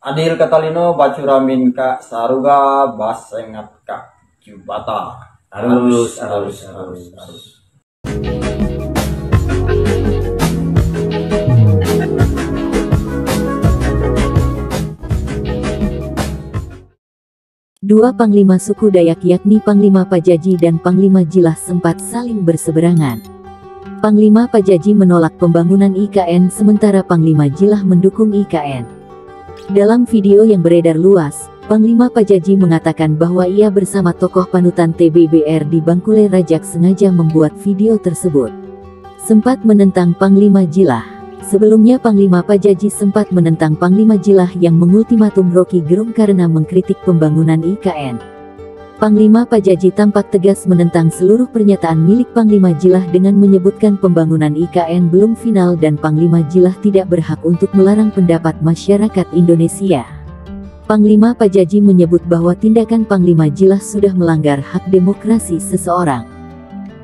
Adil Katalino bacuramin ka saruga basengat ka jubata. Harus. Dua panglima suku Dayak yakni Panglima Pajaji dan Panglima Jilah sempat saling berseberangan. Panglima Pajaji menolak pembangunan IKN sementara Panglima Jilah mendukung IKN. Dalam video yang beredar luas, Panglima Pajaji mengatakan bahwa ia bersama tokoh panutan TBBR di Bangkulai Rajak sengaja membuat video tersebut. Sempat menentang Panglima Jilah. Sebelumnya Panglima Pajaji sempat menentang Panglima Jilah yang mengultimatum Rocky Gerung karena mengkritik pembangunan IKN. Panglima Pajaji tampak tegas menentang seluruh pernyataan milik Panglima Jilah dengan menyebutkan pembangunan IKN belum final dan Panglima Jilah tidak berhak untuk melarang pendapat masyarakat Indonesia. Panglima Pajaji menyebut bahwa tindakan Panglima Jilah sudah melanggar hak demokrasi seseorang.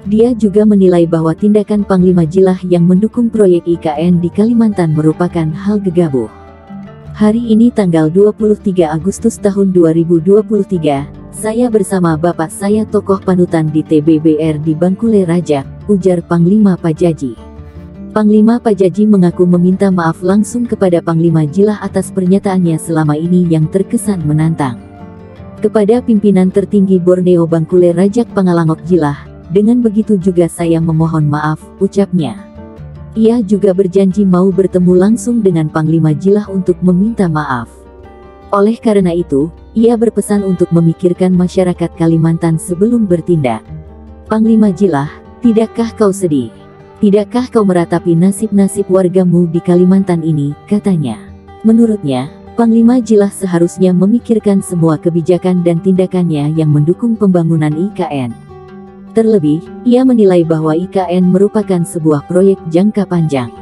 Dia juga menilai bahwa tindakan Panglima Jilah yang mendukung proyek IKN di Kalimantan merupakan hal gegabah. Hari ini tanggal 23 Agustus tahun 2023, saya bersama bapak saya tokoh panutan di TBBR di Bangkulai Rajak, ujar Panglima Pajaji. Panglima Pajaji mengaku meminta maaf langsung kepada Panglima Jilah atas pernyataannya selama ini yang terkesan menantang. Kepada pimpinan tertinggi Borneo Bangkulai Rajak Pangalangok Jilah, dengan begitu juga saya memohon maaf, ucapnya. Ia juga berjanji mau bertemu langsung dengan Panglima Jilah untuk meminta maaf. Oleh karena itu, ia berpesan untuk memikirkan masyarakat Kalimantan sebelum bertindak. Panglima Jilah, tidakkah kau sedih? Tidakkah kau meratapi nasib-nasib wargamu di Kalimantan ini, katanya. Menurutnya, Panglima Jilah seharusnya memikirkan semua kebijakan dan tindakannya yang mendukung pembangunan IKN. Terlebih, ia menilai bahwa IKN merupakan sebuah proyek jangka panjang.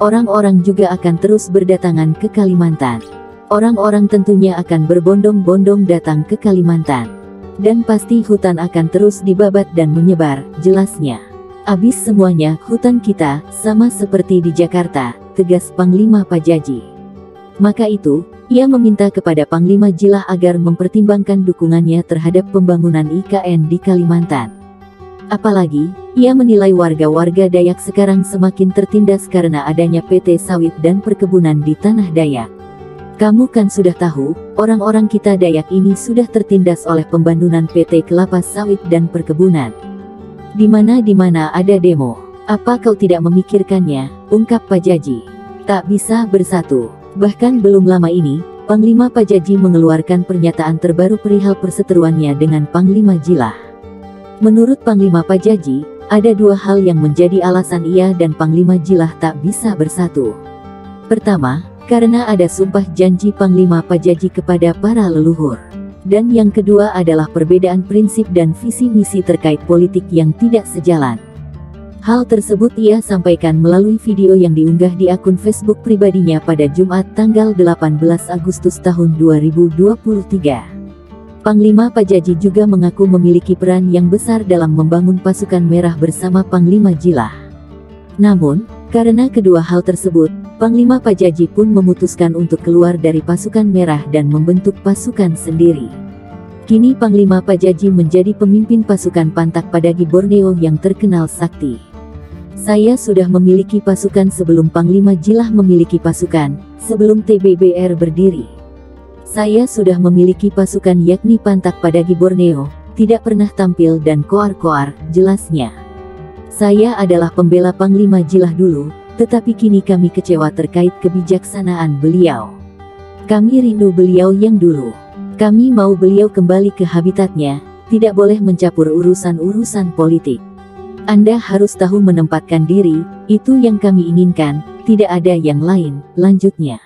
Orang-orang juga akan terus berdatangan ke Kalimantan. Orang-orang tentunya akan berbondong-bondong datang ke Kalimantan. Dan pasti hutan akan terus dibabat dan menyebar, jelasnya. Abis semuanya, hutan kita, sama seperti di Jakarta, tegas Panglima Pajaji. Maka itu, ia meminta kepada Panglima Jilah agar mempertimbangkan dukungannya terhadap pembangunan IKN di Kalimantan. Apalagi, ia menilai warga-warga Dayak sekarang semakin tertindas karena adanya PT sawit dan perkebunan di tanah Dayak. Kamu kan sudah tahu, orang-orang kita Dayak ini sudah tertindas oleh pembangunan PT kelapa sawit dan perkebunan. Di mana ada demo. Apa kau tidak memikirkannya, ungkap Pajaji. Tak bisa bersatu. Bahkan belum lama ini, Panglima Pajaji mengeluarkan pernyataan terbaru perihal perseteruannya dengan Panglima Jilah. Menurut Panglima Pajaji, ada dua hal yang menjadi alasan ia dan Panglima Jilah tak bisa bersatu. Pertama, karena ada sumpah janji Panglima Pajaji kepada para leluhur. Dan yang kedua adalah perbedaan prinsip dan visi misi terkait politik yang tidak sejalan. Hal tersebut ia sampaikan melalui video yang diunggah di akun Facebook pribadinya pada Jumat tanggal 18 Agustus tahun 2023. Panglima Pajaji juga mengaku memiliki peran yang besar dalam membangun pasukan merah bersama Panglima Jilah. Namun, karena kedua hal tersebut, Panglima Pajaji pun memutuskan untuk keluar dari pasukan merah dan membentuk pasukan sendiri. Kini Panglima Pajaji menjadi pemimpin pasukan Pantak Padagi Borneo yang terkenal sakti. Saya sudah memiliki pasukan sebelum Panglima Jilah memiliki pasukan, sebelum TBBR berdiri. Saya sudah memiliki pasukan yakni Pantak Padagi Borneo, tidak pernah tampil dan koar-koar, jelasnya. Saya adalah pembela Panglima Jilah dulu, tetapi kini kami kecewa terkait kebijaksanaan beliau. Kami rindu beliau yang dulu. Kami mau beliau kembali ke habitatnya, tidak boleh mencampur urusan-urusan politik. Anda harus tahu menempatkan diri, itu yang kami inginkan, tidak ada yang lain, lanjutnya.